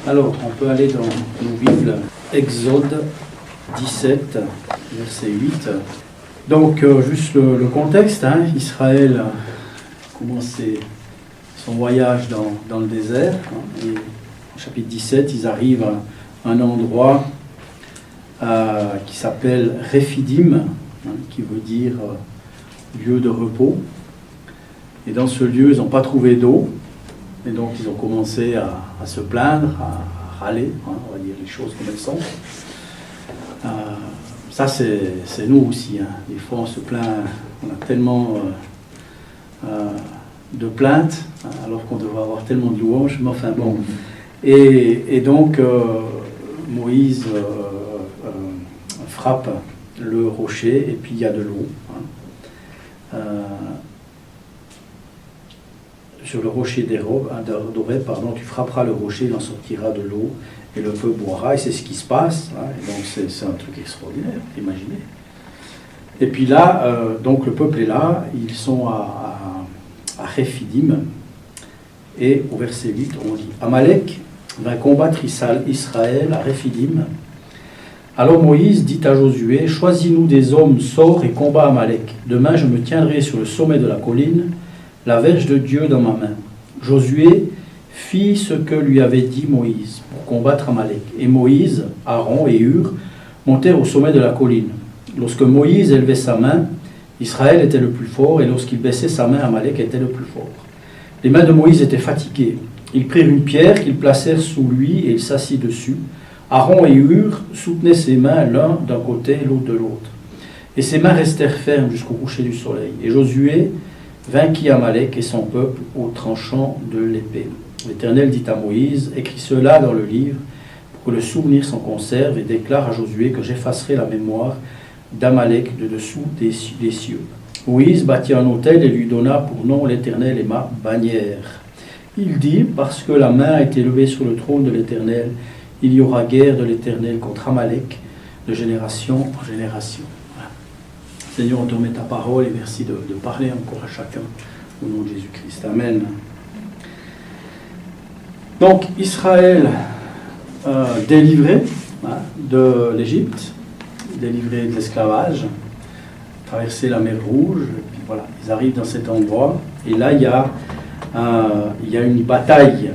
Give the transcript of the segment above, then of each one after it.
Alors, on peut aller dans nos Bibles, Exode 17, verset 8. Donc, juste le contexte, Israël a commencé son voyage dans le désert, et au chapitre 17, ils arrivent à un endroit qui s'appelle Rephidim, qui veut dire lieu de repos. Et dans ce lieu, ils n'ont pas trouvé d'eau, et donc ils ont commencé à se plaindre, à râler, on va dire les choses comme elles sont. Ça, c'est nous aussi. Des fois, on se plaint, on a tellement de plaintes, alors qu'on devrait avoir tellement de louanges, mais enfin bon. Et donc, Moïse frappe le rocher, et puis il y a de l'eau. Sur le rocher d'Oreb, tu frapperas le rocher, il en sortira de l'eau, et le feu boira, et c'est ce qui se passe. Et donc c'est un truc extraordinaire, imaginez. Et puis là, donc le peuple est là, ils sont à Rephidim, et au verset 8, on dit « Amalek vint combattre Israël à Rephidim. Alors Moïse dit à Josué, « Choisis-nous des hommes, sors et combat Amalek. Demain je me tiendrai sur le sommet de la colline, la verge de Dieu dans ma main. » Josué fit ce que lui avait dit Moïse pour combattre Amalek. Et Moïse, Aaron et Hur montèrent au sommet de la colline. Lorsque Moïse élevait sa main, Israël était le plus fort, et lorsqu'il baissait sa main, Amalek était le plus fort. Les mains de Moïse étaient fatiguées. Ils prirent une pierre qu'ils placèrent sous lui, et il s'assit dessus. Aaron et Hur soutenaient ses mains l'un d'un côté et l'autre de l'autre. Et ses mains restèrent fermes jusqu'au coucher du soleil. Et Josué vainquit Amalek et son peuple au tranchant de l'épée. L'Éternel dit à Moïse, « Écris cela dans le livre, pour que le souvenir s'en conserve, et déclare à Josué que j'effacerai la mémoire d'Amalek de dessous des cieux. » Moïse bâtit un autel et lui donna pour nom l'Éternel est ma bannière. Il dit, parce que la main a été levée sur le trône de l'Éternel, il y aura guerre de l'Éternel contre Amalek de génération en génération. Voilà. Seigneur, on te remet ta parole et merci de parler encore à chacun au nom de Jésus-Christ. Amen. Donc, Israël délivré de l'Égypte, délivré de l'esclavage, traversé la mer Rouge, et puis voilà, ils arrivent dans cet endroit, et là il y a une bataille,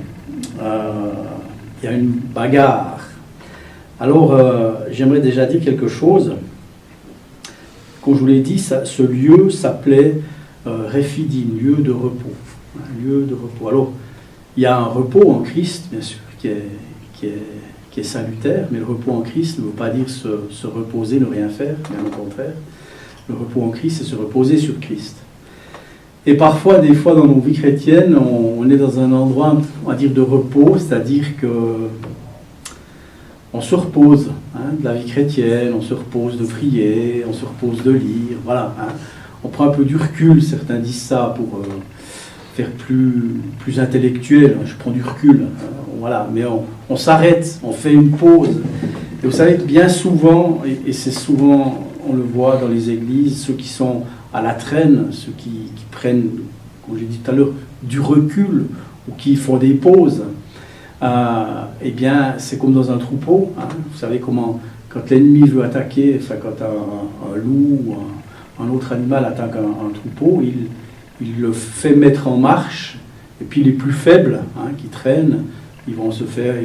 il y a une bagarre. Alors, j'aimerais déjà dire quelque chose. Comme je vous l'ai dit, ce lieu s'appelait Rephidim, lieu de repos. Lieu de repos. Alors, il y a un repos en Christ, bien sûr, qui est salutaire, mais le repos en Christ ne veut pas dire se reposer, ne rien faire, bien au contraire. Le repos en Christ, c'est se reposer sur Christ. Et parfois, des fois, dans nos vies chrétiennes, on est dans un endroit, on va dire, de repos, c'est-à-dire que on se repose de la vie chrétienne, on se repose de prier, on se repose de lire, voilà. On prend un peu du recul, certains disent ça pour faire plus intellectuel, je prends du recul, voilà, mais on s'arrête, on fait une pause. Et vous savez, bien souvent, et c'est souvent, on le voit dans les églises, ceux qui sont à la traîne, ceux qui prennent, comme j'ai dit tout à l'heure, du recul, ou qui font des pauses, eh bien, c'est comme dans un troupeau. Vous savez comment, quand l'ennemi veut attaquer, enfin, quand un loup ou un autre animal attaque un troupeau, il le fait mettre en marche, et puis les plus faibles, qui traînent, ils vont se faire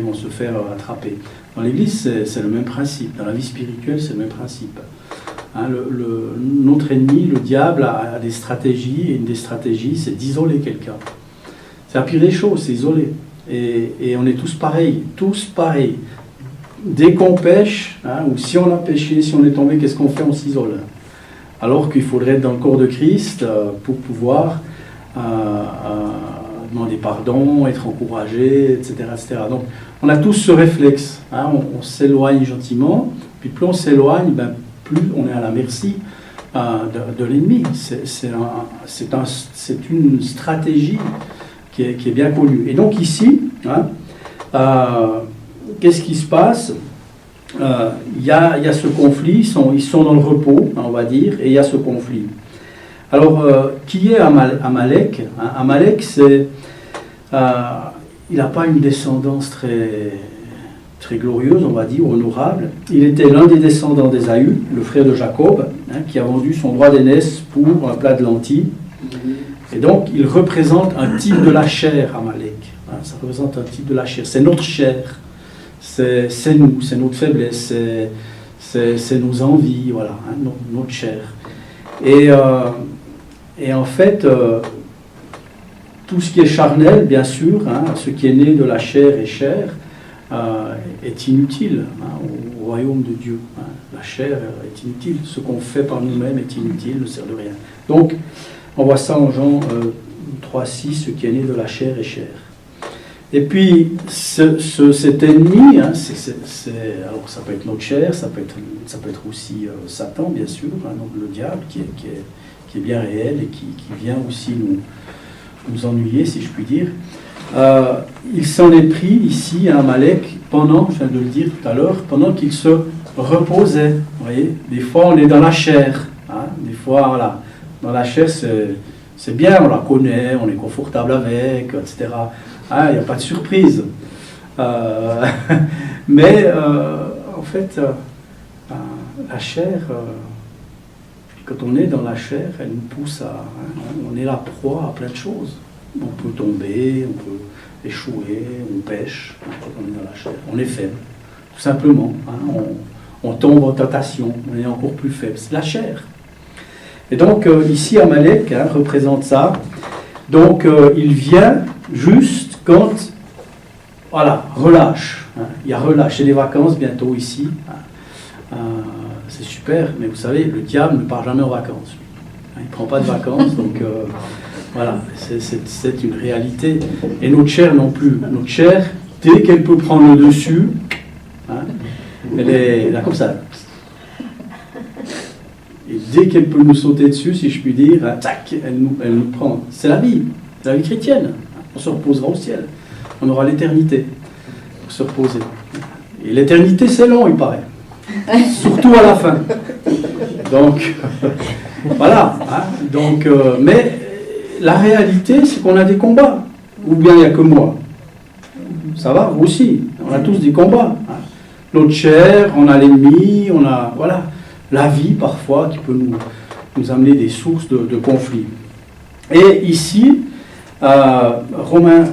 attraper. Dans l'Église, c'est le même principe. Dans la vie spirituelle, c'est le même principe. Notre ennemi, le diable, a des stratégies, et une des stratégies, c'est d'isoler quelqu'un. C'est la pire des choses, c'est isoler. Et on est tous pareils, Dès qu'on pêche, ou si on a péché, si on est tombé, qu'est-ce qu'on fait? On s'isole. Alors qu'il faudrait être dans le corps de Christ pour pouvoir demander pardon, être encouragé, etc., etc. Donc, on a tous ce réflexe. On s'éloigne gentiment, puis plus on s'éloigne, plus on est à la merci de l'ennemi. C'est une stratégie qui est bien connue. Et donc ici, qu'est-ce qui se passe? Il y a ce conflit, ils sont dans le repos, on va dire, et il y a ce conflit. Alors, qui est Amalek? Amalek, il n'a pas une descendance très glorieuse, on va dire, honorable. Il était l'un des descendants d'Ésaü, le frère de Jacob, qui a vendu son droit d'aînesse pour un plat de lentilles. Et donc, il représente un type de la chair, Amalek. Ça représente un type de la chair. C'est notre chair. C'est nous, c'est notre faiblesse, c'est nos envies, voilà, notre chair. Et en fait, tout ce qui est charnel, bien sûr, ce qui est né de la chair et chair, est inutile au royaume de Dieu. La chair est inutile. Ce qu'on fait par nous-mêmes est inutile, ne sert de rien. Donc, on voit ça en Jean 3,6, ce qui est né de la chair et chair. Et puis, cet ennemi, alors ça peut être notre chair, ça peut être aussi Satan, bien sûr, donc le diable qui est bien réel et qui vient aussi nous ennuyer, si je puis dire. Il s'en est pris ici à Amalek pendant, je viens de le dire tout à l'heure, pendant qu'il se reposait. Vous voyez, des fois on est dans la chair, des fois, voilà, dans la chair c'est bien, on la connaît, on est confortable avec, etc. Il n'y a pas de surprise. Mais en fait, la chair, quand on est dans la chair, elle nous pousse on est la proie à plein de choses. On peut tomber, on peut échouer, on pêche, quand on est dans la chair. On est faible, tout simplement. On tombe en tentation, on est encore plus faible. C'est la chair. Et donc, ici, Amalek représente ça. Donc, il vient juste quand, voilà, relâche. Il y a relâche. C'est les vacances bientôt ici. C'est super, mais vous savez, le diable ne part jamais en vacances. Il ne prend pas de vacances, donc voilà, c'est une réalité. Et notre chair non plus. Notre chair, dès qu'elle peut prendre le dessus, elle est là comme ça. Et dès qu'elle peut nous sauter dessus, si je puis dire, tac, elle nous prend. C'est la vie chrétienne. On se reposera au ciel. On aura l'éternité pour se reposer. Et l'éternité, c'est long, il paraît. Surtout à la fin. Donc, voilà. Donc, mais la réalité, c'est qu'on a des combats. Ou bien il n'y a que moi. Ça va, vous aussi. On a tous des combats. Notre chair, on a l'ennemi, on a, voilà, la vie parfois qui peut nous amener des sources de conflits. Et ici, Romains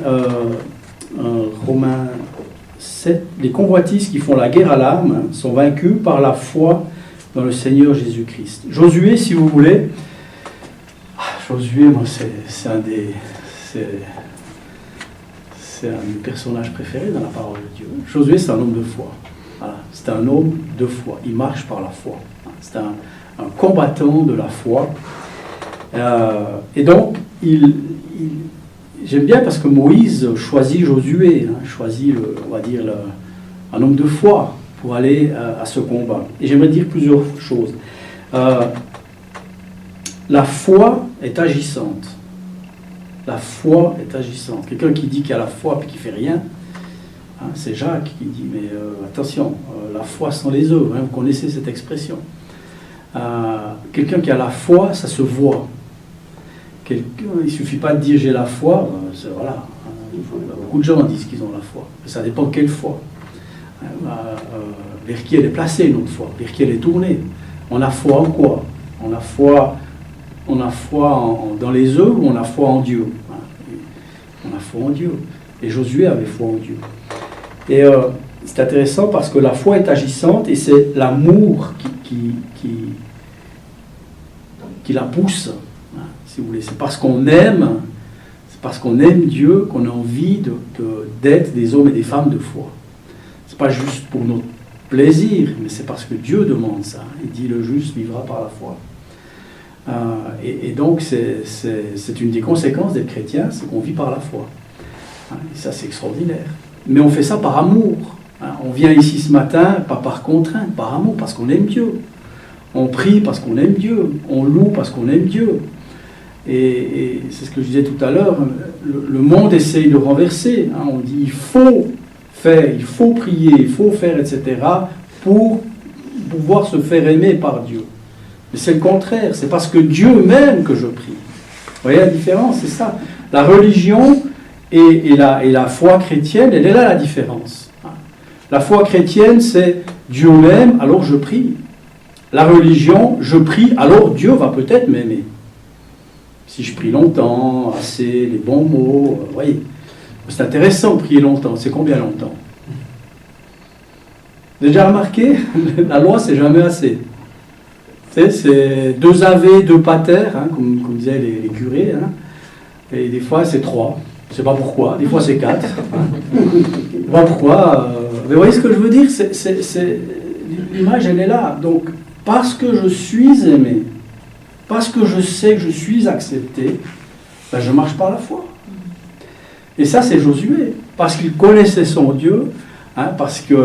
7, les convoitises qui font la guerre à l'âme sont vaincues par la foi dans le Seigneur Jésus-Christ. Josué, si vous voulez, Josué, moi, c'est un de mes personnages préférés dans la parole de Dieu. Josué, c'est un homme de foi. Voilà. C'est un homme de foi. Il marche par la foi. C'est un combattant de la foi. Et donc, j'aime bien parce que Moïse choisit Josué, choisit, on va dire, un homme de foi pour aller à ce combat. Et j'aimerais dire plusieurs choses. La foi est agissante. La foi est agissante. Quelqu'un qui dit qu'il a la foi et qui ne fait rien, c'est Jacques qui dit, mais attention, la foi sans les œuvres, vous connaissez cette expression. Quelqu'un qui a la foi, ça se voit. Il ne suffit pas de dire j'ai la foi, voilà. Beaucoup de gens disent qu'ils ont la foi. Mais ça dépend de quelle foi. Vers qui elle est placée, notre foi, vers qui elle est tournée. On a foi en quoi? On a foi dans les œuvres ou on a foi en Dieu? On a foi en Dieu. Et Josué avait foi en Dieu. Et c'est intéressant parce que la foi est agissante et c'est l'amour qui la pousse. Si vous voulez, c'est parce qu'on aime Dieu qu'on a envie d'être des hommes et des femmes de foi. C'est pas juste pour notre plaisir, mais c'est parce que Dieu demande ça. Il dit le juste vivra par la foi. Et donc c'est une des conséquences d'être chrétien, c'est qu'on vit par la foi. Et ça c'est extraordinaire. Mais on fait ça par amour. On vient ici ce matin, pas par contrainte, par amour, parce qu'on aime Dieu. On prie parce qu'on aime Dieu. On loue parce qu'on aime Dieu. Et c'est ce que je disais tout à l'heure, le monde essaye de renverser. On dit il faut faire, il faut prier, il faut faire, etc. pour pouvoir se faire aimer par Dieu. Mais c'est le contraire, c'est parce que Dieu m'aime que je prie. Vous voyez la différence, c'est ça. La religion et la foi chrétienne, elle est là la différence. La foi chrétienne, c'est Dieu m'aime, alors je prie. La religion, je prie, alors Dieu va peut-être m'aimer. Si je prie longtemps, assez, les bons mots, vous voyez. C'est intéressant de prier longtemps. C'est combien longtemps? Vous avez déjà remarqué? La loi, c'est jamais assez. C'est 2 ave, 2 pater, hein, comme disaient les curés. Hein. Et des fois, c'est 3. Je ne sais pas pourquoi. Des fois, c'est 4. Hein. Je ne sais pas pourquoi. Mais vous voyez ce que je veux dire? L'image, elle est là. Donc, parce que je suis aimé, parce que je sais que je suis accepté, ben, je marche par la foi. Et ça, c'est Josué. Parce qu'il connaissait son Dieu, hein, parce qu'il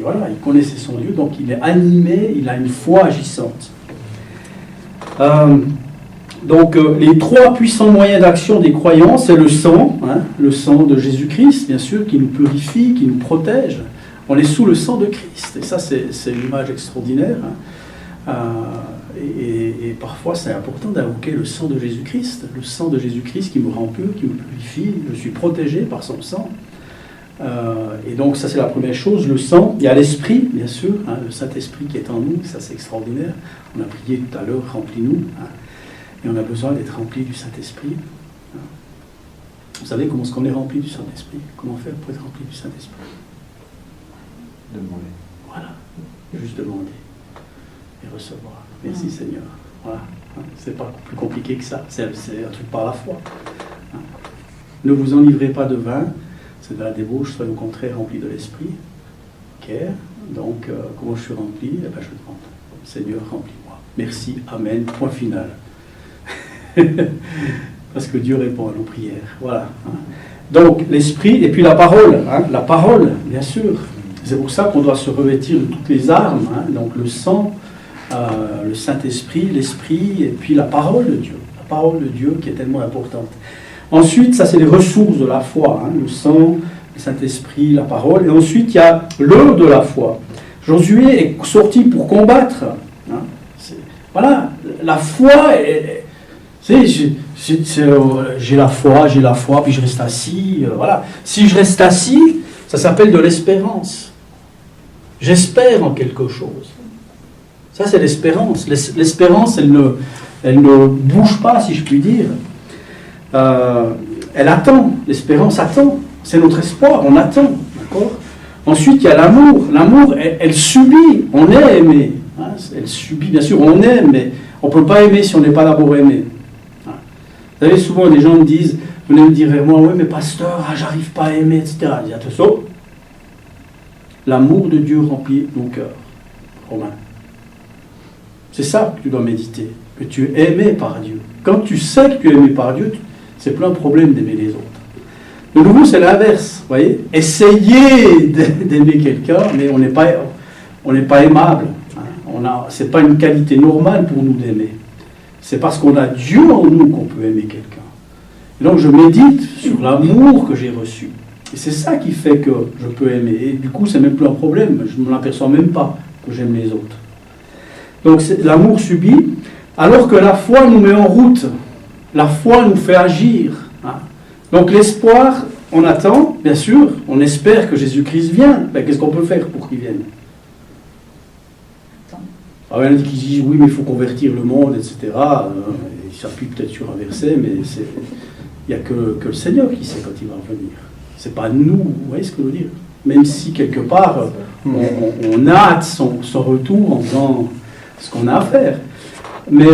voilà, il connaissait son Dieu, donc il est animé, il a une foi agissante. Donc, les 3 puissants moyens d'action des croyants, c'est le sang de Jésus-Christ, bien sûr, qui nous purifie, qui nous protège. On est sous le sang de Christ, et ça, c'est une image extraordinaire. Hein. Et parfois, c'est important d'invoquer le sang de Jésus-Christ, qui me rend pur, qui me purifie. Je suis protégé par son sang. Et donc, ça, c'est la première chose, le sang. Il y a l'esprit, bien sûr, hein, le Saint-Esprit qui est en nous, ça, c'est extraordinaire. On a prié tout à l'heure, remplis-nous. Hein. Et on a besoin d'être rempli du Saint-Esprit. Vous savez comment est-ce qu'on est rempli du Saint-Esprit? Comment faire pour être rempli du Saint-Esprit? Demander. Voilà, juste demander et recevoir. Merci Seigneur. Voilà, c'est pas plus compliqué que ça. C'est un truc par la foi. Ne vous enivrez pas de vin, c'est de la débauche, soyez au contraire remplis de l'Esprit. Ok, donc comment je suis rempli? Eh ben, je demande, Seigneur, remplis-moi. Merci, Amen, point final. Parce que Dieu répond à nos prières. Voilà. Donc, l'esprit et puis la parole. Hein, la parole, bien sûr. C'est pour ça qu'on doit se revêtir de toutes les armes. Hein, donc, le sang, le Saint-Esprit, l'esprit, et puis la parole de Dieu. La parole de Dieu qui est tellement importante. Ensuite, ça, c'est les ressources de la foi. Hein, le sang, le Saint-Esprit, la parole. Et ensuite, il y a l'œuvre de la foi. Josué est sorti pour combattre. Hein, voilà. La foi est... j'ai la foi, puis je reste assis, voilà. Si je reste assis, ça s'appelle de l'espérance. J'espère en quelque chose. Ça, c'est l'espérance. L'espérance, elle ne bouge pas, si je puis dire. Elle attend. L'espérance attend. C'est notre espoir, on attend. D'accord ? Ensuite, il y a l'amour. L'amour, elle subit. On est aimé. Hein, elle subit, bien sûr, on aime, mais on ne peut pas aimer si on n'est pas d'abord aimé. Vous savez, souvent, les gens me disent, venez me dire, moi, oui, mais pasteur, j'arrive pas à aimer, etc. Je dis, attention, l'amour de Dieu remplit nos cœurs. Romain. C'est ça que tu dois méditer, que tu es aimé par Dieu. Quand tu sais que tu es aimé par Dieu, c'est plus un problème d'aimer les autres. De nouveau, c'est l'inverse, vous voyez. Essayez d'aimer quelqu'un, mais on n'est pas aimable. Hein. Ce n'est pas une qualité normale pour nous d'aimer. C'est parce qu'on a Dieu en nous qu'on peut aimer quelqu'un. Et donc je médite sur l'amour que j'ai reçu. Et c'est ça qui fait que je peux aimer. Et du coup, c'est même plus un problème. Je ne m'en aperçois même pas que j'aime les autres. Donc l'amour subit, alors que la foi nous met en route. La foi nous fait agir. Hein. Donc l'espoir, on attend, bien sûr, on espère que Jésus-Christ vienne. Ben, qu'est-ce qu'on peut faire pour qu'il vienne? Alors, il y en a qui disent, oui, mais il faut convertir le monde, etc. Il s'appuie peut-être sur un verset, mais il n'y a que le Seigneur qui sait quand il va venir. Ce n'est pas nous, vous voyez ce que je veux dire? Même si, quelque part, on hâte son retour en faisant ce qu'on a à faire. Mais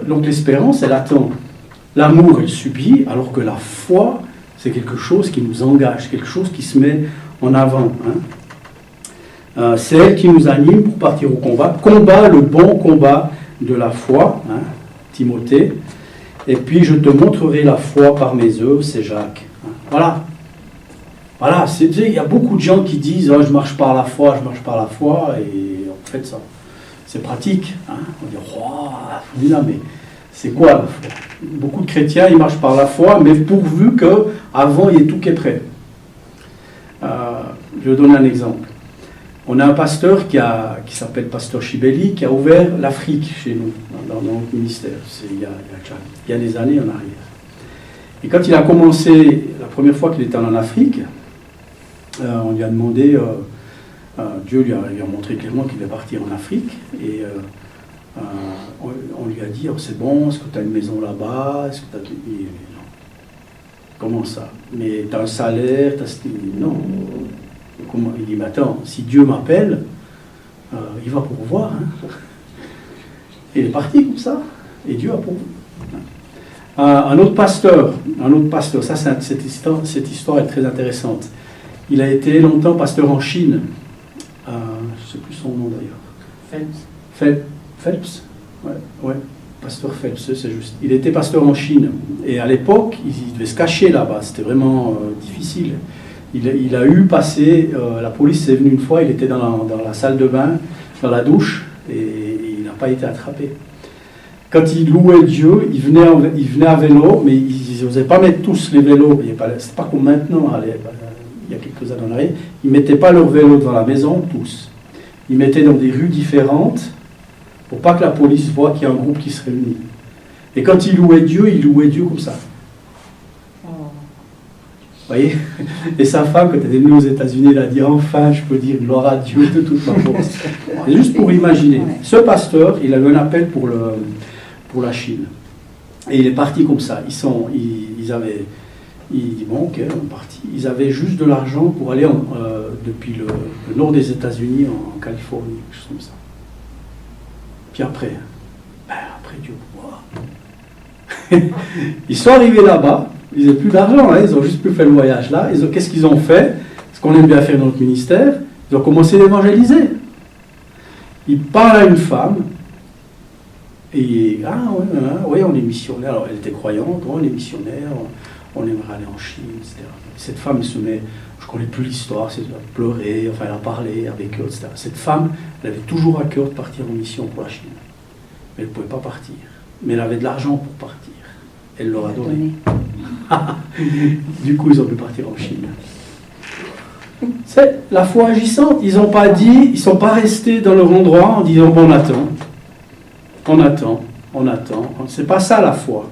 donc l'espérance, elle attend. L'amour, elle subit, alors que la foi, c'est quelque chose qui nous engage, quelque chose qui se met en avant. Hein. C'est elle qui nous anime pour partir au combat. Combat, le bon combat de la foi, hein, Timothée. Et puis, je te montrerai la foi par mes œuvres, c'est Jacques. Hein. Voilà. Voilà, il y a beaucoup de gens qui disent oh, je marche par la foi, et en fait, ça, c'est pratique. Hein. On dit oh, là, mais c'est quoi la foi? Beaucoup de chrétiens, ils marchent par la foi, mais pourvu qu'avant, il y ait tout qui est prêt. Je vais donner un exemple. On a un pasteur qui s'appelle Pasteur Chibelli, qui a ouvert l'Afrique chez nous, dans notre ministère. Il y a des années en arrière. Et quand il a commencé, la première fois qu'il était en Afrique, on lui a demandé, Dieu lui a montré clairement qu'il devait partir en Afrique, et on lui a dit, oh, c'est bon, est-ce que tu as une maison là-bas, est-ce que tu as... Non. Comment ça? Mais tu as un salaire, non. Comment? Il dit, mais attends, si Dieu m'appelle, il va pourvoir. Hein. Et il est parti comme ça, et Dieu a pourvu. Un autre pasteur, ça, cette histoire est très intéressante. Il a été longtemps pasteur en Chine. Je ne sais plus son nom d'ailleurs. Phelps. Ouais, pasteur Phelps, c'est juste. Il était pasteur en Chine. Et à l'époque, il devait se cacher là-bas. C'était vraiment difficile. Il a eu passé, la police est venue une fois, il était dans la salle de bain, dans la douche, et il n'a pas été attrapé. Quand il louait Dieu, il venait à vélo, mais ils n'osaient pas mettre tous les vélos. C'est pas comme maintenant, il y a quelques années en arrière. Ils ne mettaient pas leur vélo devant la maison, tous. Ils mettaient dans des rues différentes pour pas que la police voit qu'il y a un groupe qui se réunit. Et quand il louait Dieu comme ça. Vous voyez? Et sa femme, quand elle est venue aux États-Unis, elle a dit, enfin, je peux dire gloire à Dieu de toute ma force. C'est juste pour imaginer. Ce pasteur, il a eu un appel pour la Chine. Et il est parti comme ça. Ils avaient juste de l'argent pour aller depuis le nord des États-Unis en Californie, quelque chose comme ça. Puis après Dieu, wow. Ils sont arrivés là-bas, ils n'avaient plus d'argent, hein, ils ont juste pu faire le voyage là. Qu'est-ce qu'ils ont fait? Ce qu'on aime bien faire dans notre ministère, ils ont commencé à évangéliser. Ils parlent à une femme, et oui, on est missionnaire. Alors elle était croyante, on est missionnaire, on aimerait aller en Chine, etc. Cette femme, elle se met, je ne connais plus l'histoire, elle a pleuré, enfin elle a parlé avec eux, etc. Cette femme, elle avait toujours à cœur de partir en mission pour la Chine. Mais elle ne pouvait pas partir. Mais elle avait de l'argent pour partir. Elle leur a donné. Du coup, ils ont pu partir en Chine. C'est la foi agissante. Ils n'ont pas dit, ils ne sont pas restés dans leur endroit en disant, bon, on attend. C'est pas ça la foi.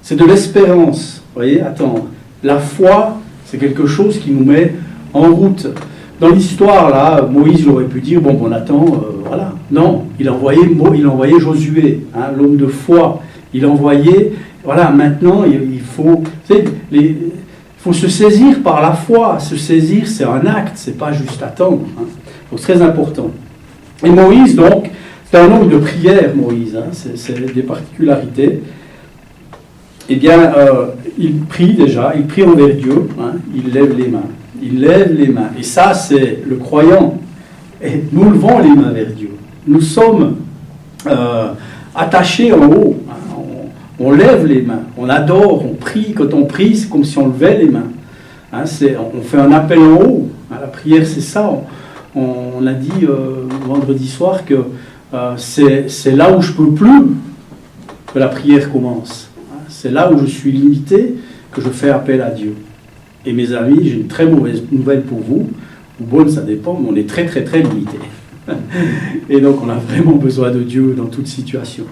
C'est de l'espérance. Vous voyez, attendre. La foi, c'est quelque chose qui nous met en route. Dans l'histoire, là, Moïse aurait pu dire, bon, on attend, voilà. Non, il envoyait Josué, hein, l'homme de foi. Il envoyait, voilà, maintenant, il faut... Il faut se saisir par la foi. Se saisir, c'est un acte, c'est pas juste attendre. Hein. Donc, c'est très important. Et Moïse, donc, c'est un homme de prière, Moïse. Hein, c'est des particularités. Eh bien, il prie déjà, il prie envers Dieu, hein, il lève les mains. Et ça, c'est le croyant. Et nous levons les mains vers Dieu. Nous sommes attachés en haut. Hein, on lève les mains, on adore, on prie. Quand on prie, c'est comme si on levait les mains. Hein, on fait un appel en haut. Hein, la prière, c'est ça. On a dit vendredi soir que c'est là où je ne peux plus que la prière commence. Hein, c'est là où je suis limité que je fais appel à Dieu. Et mes amis, j'ai une très mauvaise nouvelle pour vous. Ou bonne, ça dépend, mais on est très, très, très limité. Et donc, on a vraiment besoin de Dieu dans toute situation.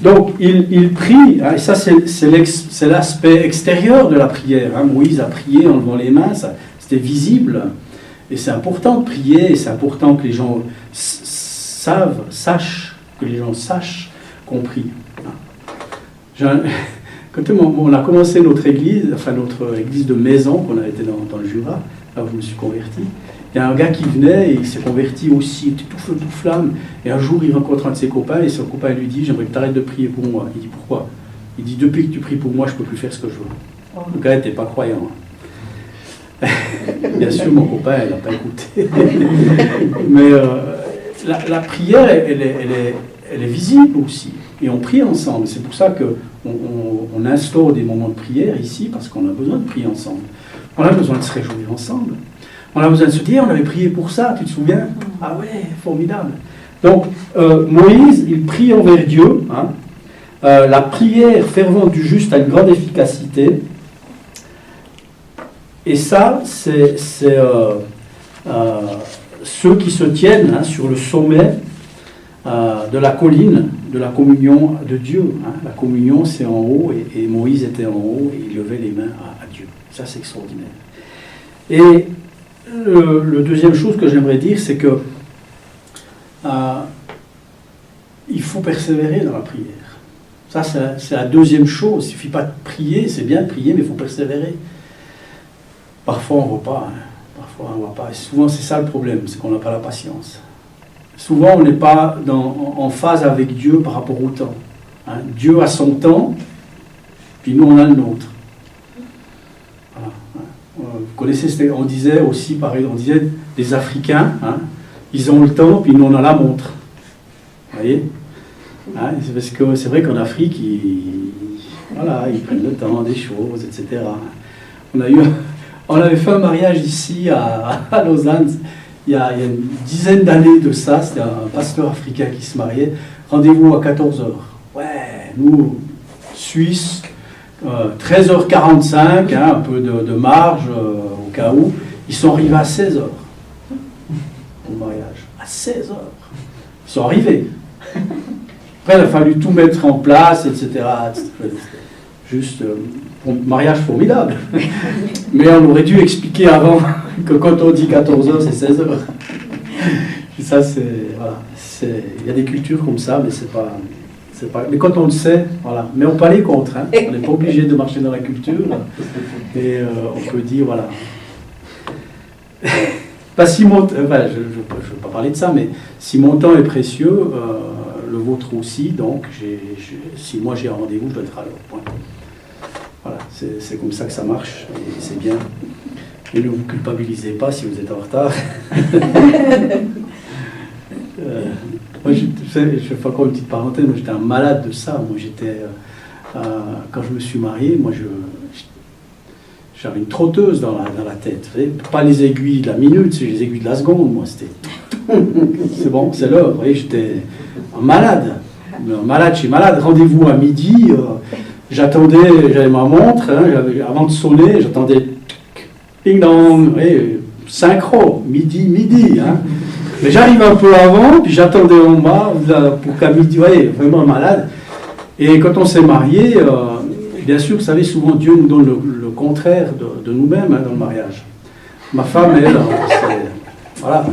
Donc, il prie, hein, et ça, c'est l'aspect extérieur de la prière. Hein. Moïse a prié en levant les mains, c'était visible. Et c'est important de prier, et c'est important que les gens sachent qu'on prie. Hein. Quand on a commencé notre église de maison, qu'on a été dans le Jura, là où je me suis converti, il y a un gars qui venait et il s'est converti aussi, il était tout feu, tout flamme. Et un jour, il rencontre un de ses copains et son copain lui dit, j'aimerais que tu arrêtes de prier pour moi. Il dit, pourquoi? Il dit, depuis que tu pries pour moi, je ne peux plus faire ce que je veux. Le gars n'était pas croyant. Bien sûr, mon copain, il n'a pas écouté. Mais la prière, elle est visible aussi. Et on prie ensemble. C'est pour ça qu'on instaure des moments de prière ici, parce qu'on a besoin de prier ensemble. On a besoin de se réjouir ensemble. On a besoin de se dire, on avait prié pour ça, tu te souviens? Ah ouais, formidable. Donc, Moïse, il prie envers Dieu. Hein. La prière fervente du juste a une grande efficacité. Et ça, c'est ceux qui se tiennent, hein, sur le sommet de la colline, de la communion de Dieu. Hein. La communion, c'est en haut, et Moïse était en haut, et il levait les mains à Dieu. Ça, c'est extraordinaire. Et le deuxième chose que j'aimerais dire, c'est que il faut persévérer dans la prière. Ça, c'est la deuxième chose. Il ne suffit pas de prier, c'est bien de prier, mais il faut persévérer. Parfois, on ne voit pas. Hein. Parfois, on ne voit pas. Et souvent, c'est ça le problème, c'est qu'on n'a pas la patience. Souvent, on n'est pas en phase avec Dieu par rapport au temps. Hein. Dieu a son temps, puis nous, on a le nôtre. Voilà. Vous connaissez, on disait aussi, pareil, on disait, les Africains, hein, ils ont le temps, puis nous, on a la montre. Vous voyez, hein, c'est parce que c'est vrai qu'en Afrique, ils prennent le temps des choses, etc. On avait fait un mariage ici à Lausanne, il y a une dizaine d'années de ça. C'était un pasteur africain qui se mariait. Rendez-vous à 14h. Ouais, nous, Suisse, 13h45, hein, un peu de marge au cas où. Ils sont arrivés à 16h au mariage. À 16h. Ils sont arrivés. Après, il a fallu tout mettre en place, etc. Juste un mariage formidable. Mais on aurait dû expliquer avant que quand on dit 14h, c'est 16h. Ça, c'est. Voilà. Il y a des cultures comme ça, mais c'est pas. Mais quand on le sait, voilà. Mais on peut aller contre. Hein. On n'est pas obligé de marcher dans la culture. Et on peut dire, voilà. Pas si mon, je ne veux pas parler de ça, mais si mon temps est précieux, le vôtre aussi, donc si moi j'ai un rendez-vous, je dois être à l'heure. Point. Voilà, c'est comme ça que ça marche, et c'est bien. Et ne vous culpabilisez pas si vous êtes en retard. Moi, je fais encore une petite parenthèse, moi j'étais un malade de ça. Moi j'étais, quand je me suis marié, moi j'avais une trotteuse dans la tête. Vous savez, pas les aiguilles de la minute, c'est les aiguilles de la seconde. Moi c'était, c'est bon, c'est l'heure. Vous voyez, j'étais un malade. Je suis malade. Rendez-vous à midi. J'attendais, j'avais ma montre, hein, avant de sonner, j'attendais ping dong, synchro, midi. Hein. Mais j'arrive un peu avant, puis j'attendais en bas pour qu'à midi, vraiment malade. Et quand on s'est marié, bien sûr, vous savez, souvent Dieu nous donne le contraire de nous-mêmes hein, dans le mariage. Ma femme, elle, voilà.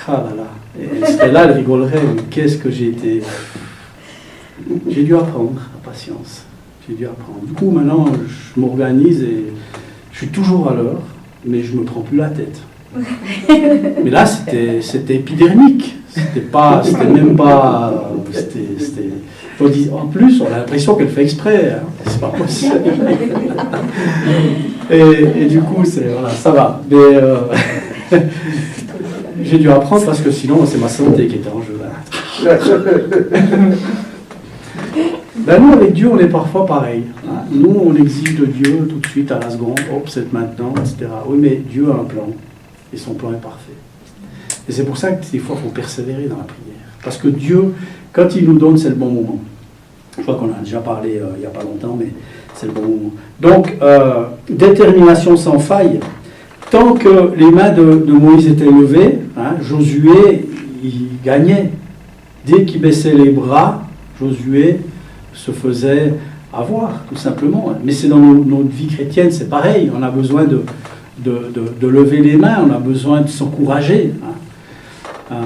Ah là là. Et c'était là, elle rigolerait, mais qu'est-ce que j'ai été. J'ai dû apprendre la patience. J'ai dû apprendre. Du coup, maintenant, je m'organise et je suis toujours à l'heure, mais je ne me prends plus la tête. Mais là, c'était épidermique. C'était même pas. En plus, on a l'impression qu'elle fait exprès. Hein. C'est pas possible. Et du coup, voilà, ça va. Mais j'ai dû apprendre parce que sinon, c'est ma santé qui était en jeu. Là. Ben nous, avec Dieu, on est parfois pareil. Hein. Nous, on exige de Dieu tout de suite à la seconde, hop, c'est maintenant, etc. Oui, mais Dieu a un plan, et son plan est parfait. Et c'est pour ça que des fois, il faut persévérer dans la prière. Parce que Dieu, quand il nous donne, c'est le bon moment. Je crois qu'on en a déjà parlé il n'y a pas longtemps, mais c'est le bon moment. Donc, détermination sans faille. Tant que les mains de Moïse étaient levées, hein, Josué, il gagnait. Dès qu'il baissait les bras, Josué se faisait avoir, tout simplement. Mais c'est dans notre vie chrétienne, c'est pareil. On a besoin de lever les mains, on a besoin de s'encourager. Hein.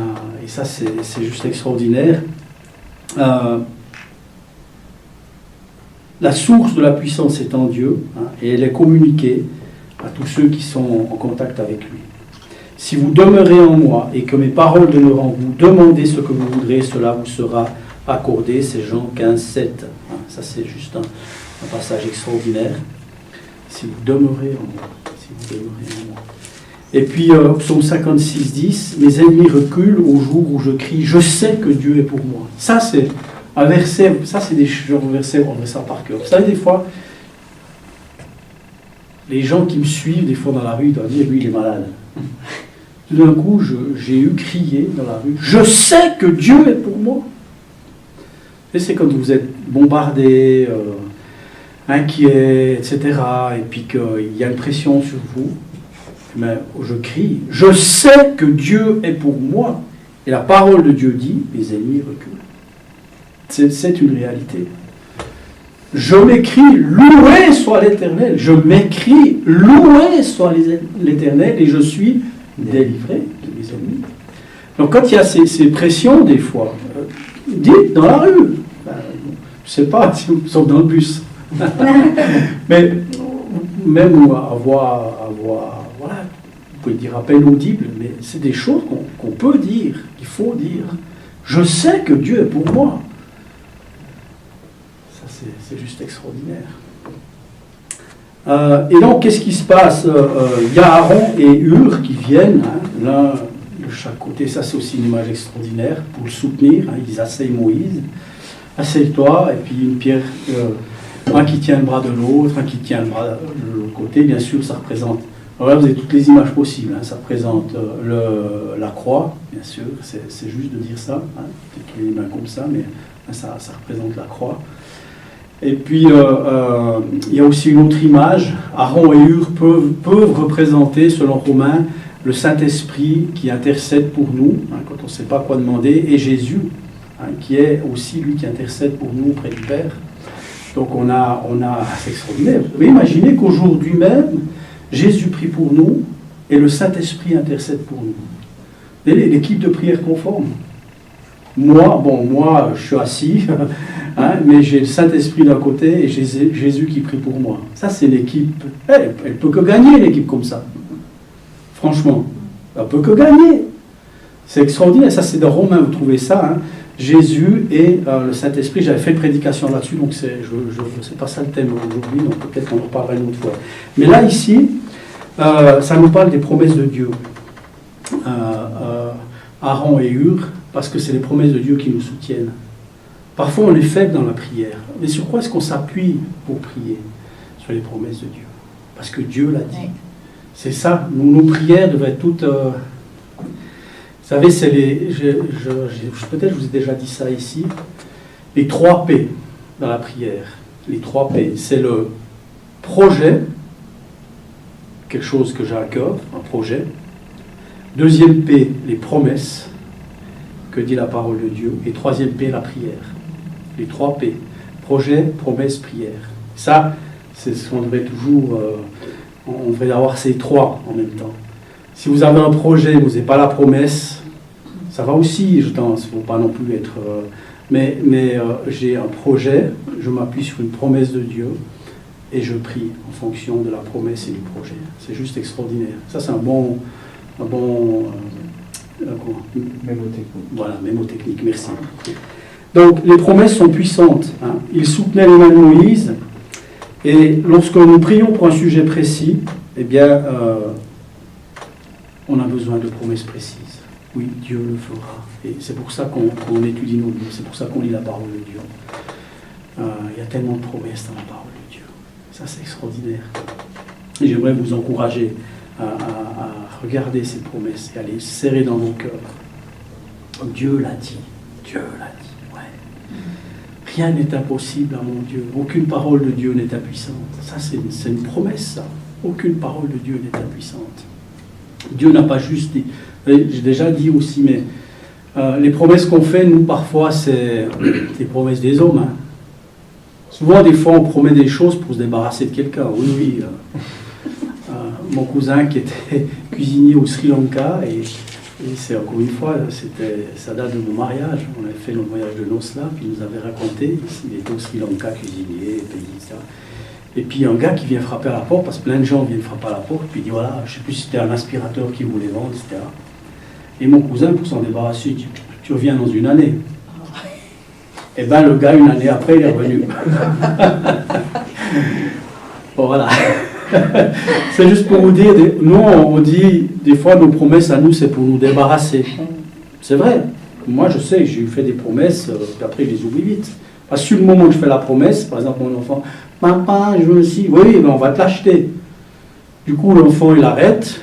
Et ça, c'est juste extraordinaire. La source de la puissance est en Dieu, hein, et elle est communiquée à tous ceux qui sont en contact avec lui. Si vous demeurez en moi et que mes paroles demeurent en vous, demandez ce que vous voudrez, cela vous sera accordé. C'est Jean 15, 7. Hein, ça, c'est juste un passage extraordinaire. Si vous demeurez en moi. Si vous demeurez en moi. Et puis, psaume 56, 10, mes ennemis reculent au jour où je crie, je sais que Dieu est pour moi. Ça, c'est un verset, ça, c'est des versets, on fait ça par cœur. Vous savez, des fois, les gens qui me suivent, des fois dans la rue, ils doivent dire, lui, il est malade. Tout d'un coup, j'ai eu crié dans la rue, je sais que Dieu est pour moi. Et c'est quand vous êtes bombardé, inquiet, etc., et puis qu'il y a une pression sur vous, mais je crie, je sais que Dieu est pour moi, Et la parole de Dieu dit, les ennemis reculent. C'est une réalité. Je m'écris, loué soit l'Éternel. Je m'écris, loué soit l'Éternel, et je suis délivré de mes ennemis. Donc quand il y a ces pressions, des fois, dites dans la rue, je ne sais pas si vous êtes dans le bus, mais même avoir voilà, vous pouvez dire à peine audible, mais c'est des choses qu'on peut dire, qu'il faut dire. Je sais que Dieu est pour moi. C'est juste extraordinaire. Et donc, qu'est-ce qui se passe? Il y a Aaron et Hur qui viennent, hein, l'un de chaque côté. Ça, c'est aussi une image extraordinaire pour le soutenir. Hein, ils asseyent Moïse. Asseye-toi, et puis une pierre, un qui tient le bras de l'autre, un qui tient le bras de l'autre côté. Bien sûr, ça représente. Alors là, vous avez toutes les images possibles. Hein, ça représente la croix, bien sûr. C'est juste de dire ça. Hein, peut-être les mains comme ça, mais hein, ça représente la croix. Et puis, il y a aussi une autre image. Aaron et Hur peuvent représenter, selon Romains, le Saint-Esprit qui intercède pour nous, hein, quand on ne sait pas quoi demander, et Jésus, hein, qui est aussi lui qui intercède pour nous auprès du Père. Donc c'est extraordinaire. Vous pouvez imaginer qu'aujourd'hui même, Jésus prie pour nous, et le Saint-Esprit intercède pour nous. Vous voyez, l'équipe de prière conforme. Moi, je suis assis, hein, mais j'ai le Saint-Esprit d'un côté et Jésus qui prie pour moi. Ça, c'est l'équipe. Elle peut que gagner, l'équipe comme ça. Franchement, elle peut que gagner. C'est extraordinaire. Ça, c'est dans Romains, vous trouvez ça. Hein. Jésus et le Saint-Esprit. J'avais fait une prédication là-dessus, donc c'est pas ça le thème aujourd'hui, donc peut-être qu'on en reparlera une autre fois. Mais là, ici, ça nous parle des promesses de Dieu. Aaron et Hur, parce que c'est les promesses de Dieu qui nous soutiennent. Parfois, on est faible dans la prière. Mais sur quoi est-ce qu'on s'appuie pour prier? Sur les promesses de Dieu. Parce que Dieu l'a dit. C'est ça. Nos prières devraient être toutes... vous savez, c'est peut-être je vous ai déjà dit ça ici. Les 3 P dans la prière. Les 3 P. C'est le projet, quelque chose que j'ai à cœur, un projet. Deuxième P, les promesses, que dit la parole de Dieu. Et troisième P, la prière. Les 3 P, projet, promesse, prière. Ça, c'est ce qu'on devrait toujours... on devrait avoir ces 3 en même temps. Si vous avez un projet, vous n'avez pas la promesse, ça va aussi, je pense, il ne faut pas non plus être... mais j'ai un projet, je m'appuie sur une promesse de Dieu, et je prie en fonction de la promesse et du projet. C'est juste extraordinaire. Ça, c'est un bon mémotechnique. Voilà, mémotechnique, merci. Donc, les promesses sont puissantes. Hein. Il soutenait les mains de Moïse, et lorsque nous prions pour un sujet précis, eh bien, on a besoin de promesses précises. Oui, Dieu le fera. Et c'est pour ça qu'on étudie nos livres, c'est pour ça qu'on lit la parole de Dieu. Il y a tellement de promesses dans la parole de Dieu. Ça, c'est extraordinaire. Et j'aimerais vous encourager à regarder ces promesses et à les serrer dans vos cœurs. Dieu l'a dit. Dieu l'a dit. Ouais. Rien n'est impossible à mon Dieu. Aucune parole de Dieu n'est impuissante. Ça, c'est une promesse, ça. Aucune parole de Dieu n'est impuissante. Dieu n'a pas juste dit. J'ai déjà dit aussi, mais les promesses qu'on fait, nous, parfois, c'est les promesses des hommes. Hein. Souvent, des fois, on promet des choses pour se débarrasser de quelqu'un. Oui. Mon cousin qui était cuisinier au Sri Lanka, et c'est encore une fois, ça date de mon mariage. On avait fait notre voyage de noces là, puis il nous avait raconté, il était au Sri Lanka, cuisinier, pays, etc. Et puis un gars qui vient frapper à la porte, parce que plein de gens viennent frapper à la porte, puis il dit voilà, je ne sais plus si c'était un aspirateur qu'il voulait vendre, etc. Et mon cousin, pour s'en débarrasser, il dit tu reviens dans une année. Et bien le gars, une année après, il est revenu. Bon, voilà. C'est juste pour vous dire, nous on dit des fois nos promesses à nous c'est pour nous débarrasser. C'est vrai. Moi je sais, j'ai fait des promesses, puis après je les oublie vite. Parce que sur le moment où je fais la promesse, par exemple mon enfant, papa, je veux aussi, oui, mais on va te l'acheter. Du coup l'enfant il arrête,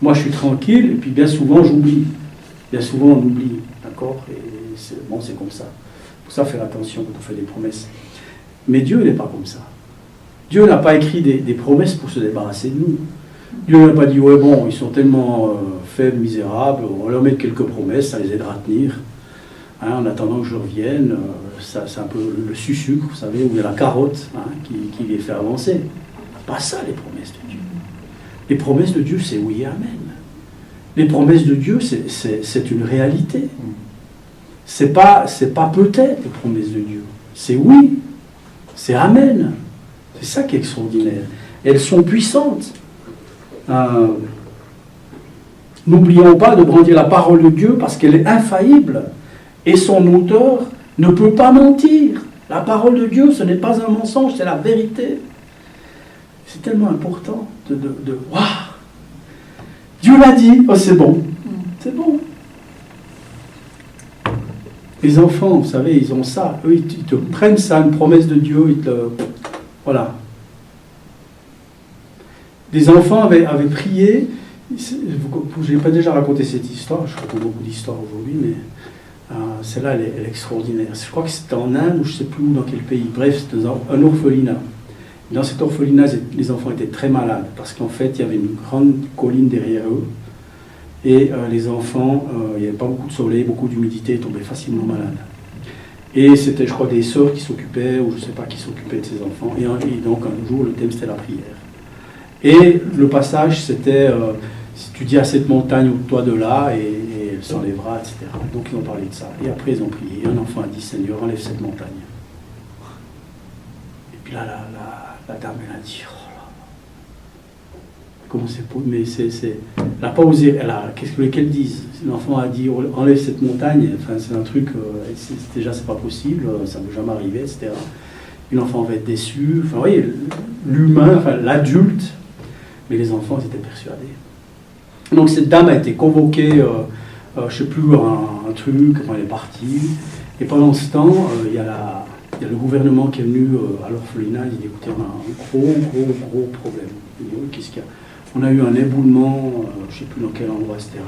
moi je suis tranquille, et puis bien souvent j'oublie. Bien souvent on oublie, d'accord? Et c'est comme ça. Pour ça faire attention quand on fait des promesses. Mais Dieu n'est pas comme ça. Dieu n'a pas écrit des promesses pour se débarrasser de nous. Dieu n'a pas dit, ouais bon, ils sont tellement faibles, misérables, on va leur mettre quelques promesses, ça les aidera à tenir. Hein, en attendant que je revienne, c'est un peu le sucre, vous savez, ou il y a la carotte qui les fait avancer. Pas ça les promesses de Dieu. Les promesses de Dieu, c'est oui et amen. Les promesses de Dieu, c'est une réalité. C'est pas peut-être les promesses de Dieu. C'est oui, c'est amen. C'est ça qui est extraordinaire. Elles sont puissantes. N'oublions pas de brandir la parole de Dieu parce qu'elle est infaillible. Et son auteur ne peut pas mentir. La parole de Dieu, ce n'est pas un mensonge, c'est la vérité. C'est tellement important de voir. Dieu l'a dit, oh c'est bon. C'est bon. Les enfants, vous savez, ils ont ça. Eux, ils te prennent ça, une promesse de Dieu, ils te... Voilà. Des enfants avaient prié. Je n'ai pas déjà raconté cette histoire, je raconte beaucoup d'histoires aujourd'hui, mais celle-là, elle est extraordinaire. Je crois que c'était en Inde, ou je ne sais plus où, dans quel pays. Bref, c'était un orphelinat. Dans cet orphelinat, les enfants étaient très malades, parce qu'en fait, il y avait une grande colline derrière eux, et les enfants, il n'y avait pas beaucoup de soleil, beaucoup d'humidité, ils tombaient facilement malades. Et c'était, je crois, des sœurs qui s'occupaient, ou je ne sais pas qui s'occupaient de ces enfants, et donc un jour, le thème, c'était la prière. Et le passage, c'était, si tu dis à cette montagne, ôte-toi de là, et elle s'enlèvera, etc. Donc ils ont parlé de ça. Et après, ils ont prié. Et un enfant a dit, Seigneur, enlève cette montagne. Et puis là, la dame, elle a dit, oh là, comment c'est possible? Mais elle n'a pas osé, qu'est-ce que qu'elle dise? L'enfant a dit, enlève cette montagne, enfin, c'est un truc, déjà, c'est pas possible, ça ne peut jamais arriver, etc. Et l'enfant va être déçu. Enfin, vous voyez, l'humain, enfin, l'adulte, mais les enfants étaient persuadés. Donc cette dame a été convoquée, je ne sais plus, un truc, quand elle est partie. Et pendant ce temps, il y a le gouvernement qui est venu à l'orphelinat. Il dit, écoutez, on a un gros problème. Il dit, oui, qu'est-ce qu'il y a? On a eu un éboulement, je ne sais plus dans quel endroit, etc.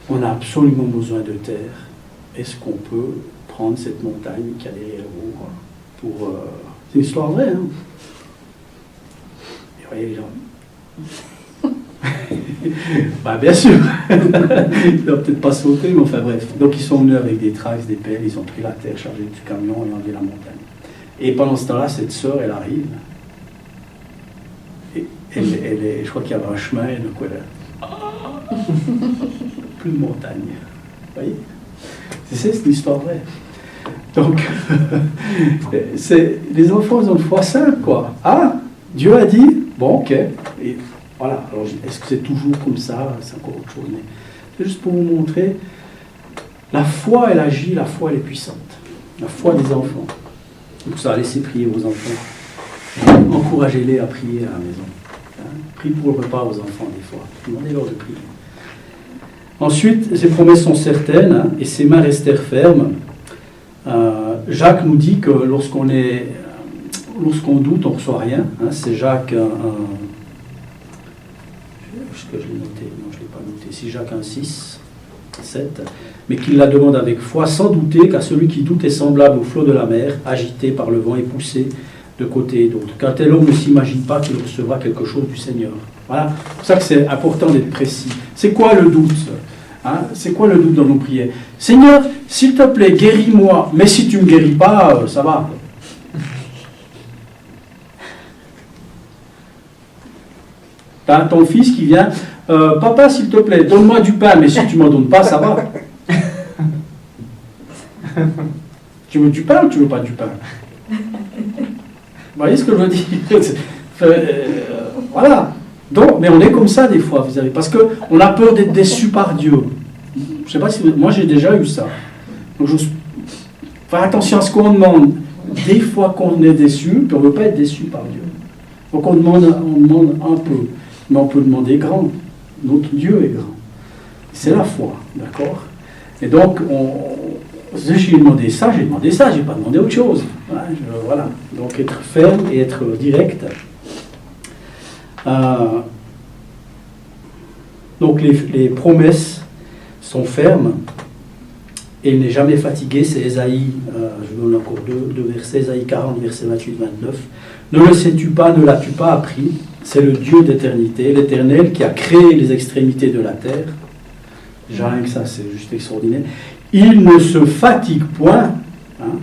On a absolument besoin de terre. Est-ce qu'on peut prendre cette montagne qui a derrière vous pour... C'est une histoire vraie, hein? Et vous voyez les gens... bah bien sûr, il ne doit peut-être pas sauter, mais enfin bref. Donc ils sont venus avec des traces, des pelles, ils ont pris la terre chargée du camion et enlevé la montagne. Et pendant ce temps-là, cette sœur, elle arrive. Et je crois qu'il y avait un chemin, et donc elle plus de montagne. Vous voyez? C'est une histoire vraie. Donc, les enfants, ils ont une foi simple, quoi. Ah, Dieu a dit, bon, ok. Et voilà, alors est-ce que c'est toujours comme ça? C'est encore autre chose. Mais c'est juste pour vous montrer, la foi, elle agit, la foi, elle est puissante. La foi des enfants. Donc ça, laissez prier vos enfants. Encouragez-les à prier à la maison. Prie pour le repas aux enfants, des fois. Demandez-leur de prier. Ensuite, ces promesses sont certaines, et ses mains restèrent fermes. Jacques nous dit que lorsqu'on doute, on ne reçoit rien. C'est Jacques est-ce que je l'ai noté? Non, je ne l'ai pas noté. C'est Jacques 1, 6, 7. Mais qu'il la demande avec foi, sans douter, car celui qui doute est semblable au flot de la mer, agité par le vent et poussé de côté et d'autre. Qu'un tel homme ne s'imagine pas qu'il recevra quelque chose du Seigneur. Voilà. C'est pour ça que c'est important d'être précis. C'est quoi le doute? C'est quoi le doute dans nos prières? Seigneur, s'il te plaît, guéris-moi. Mais si tu ne me guéris pas, ça va. T'as ton fils qui vient, papa, s'il te plaît, donne-moi du pain, mais si tu ne m'en donnes pas, ça va. Tu veux du pain ou tu veux pas du pain? Vous voyez ce que je veux dire? Voilà. Donc, mais on est comme ça des fois, vous savez, parce qu'on a peur d'être déçu par Dieu. Je ne sais pas si moi j'ai déjà eu ça. Donc, faire attention à ce qu'on demande. Des fois qu'on est déçu, puis on ne veut pas être déçu par Dieu. Donc on demande un peu. Mais on peut demander grand. Notre Dieu est grand. C'est la foi, d'accord? Et donc, j'ai demandé ça, j'ai pas demandé autre chose. Voilà. Donc, être ferme et être direct. Donc, les promesses sont fermes et il n'est jamais fatigué. C'est Ésaïe, je vous donne encore deux versets, Ésaïe 40, verset 28-29. Ne le sais-tu pas, ne l'as-tu pas appris? C'est le Dieu d'éternité, l'Éternel qui a créé les extrémités de la terre. Déjà rien que ça, c'est juste extraordinaire. Il ne se fatigue point, hein,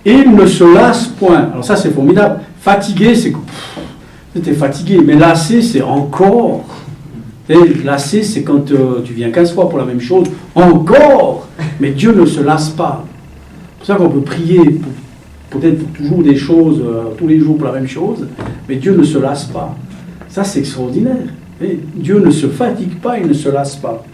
et il ne se lasse point. Alors ça, c'est formidable. Fatigué, c'est que tu es fatigué, mais lassé, c'est encore. Et lassé, c'est quand tu viens 15 fois pour la même chose, encore. Mais Dieu ne se lasse pas. C'est pour ça qu'on peut prier peut-être pour toujours des choses, tous les jours pour la même chose, mais Dieu ne se lasse pas. Ça, c'est extraordinaire. Et Dieu ne se fatigue pas, il ne se lasse pas.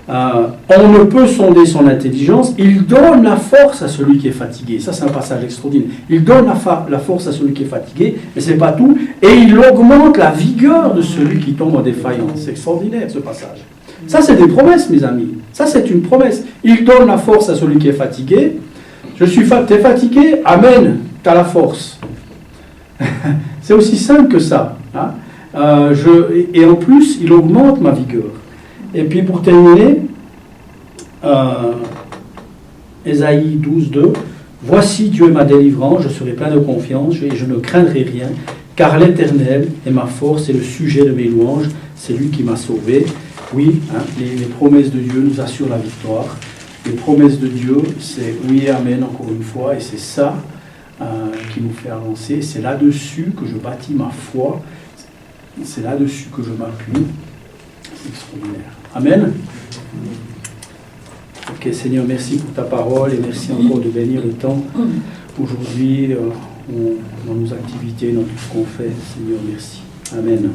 On ne peut sonder son intelligence, il donne la force à celui qui est fatigué. Ça, c'est un passage extraordinaire. Il donne la force à celui qui est fatigué, mais ce n'est pas tout, et il augmente la vigueur de celui qui tombe en défaillance. C'est extraordinaire, ce passage. Ça, c'est des promesses, mes amis. Ça, c'est une promesse. Il donne la force à celui qui est fatigué. T'es fatigué, amen, t'as la force. C'est aussi simple que ça. Hein. Et en plus, il augmente ma vigueur. Et puis pour terminer, Ésaïe 12:2, voici Dieu est ma délivrance, je serai plein de confiance et je ne craindrai rien, car l'Éternel est ma force et le sujet de mes louanges, c'est lui qui m'a sauvé. Oui, hein, les promesses de Dieu nous assurent la victoire. Les promesses de Dieu, c'est oui et amen encore une fois, et c'est ça qui nous fait avancer. C'est là-dessus que je bâtis ma foi, c'est là-dessus que je m'appuie. C'est extraordinaire. Amen. Ok, Seigneur, merci pour ta parole et merci encore de bénir le temps aujourd'hui dans nos activités, dans tout ce qu'on fait. Seigneur, merci. Amen.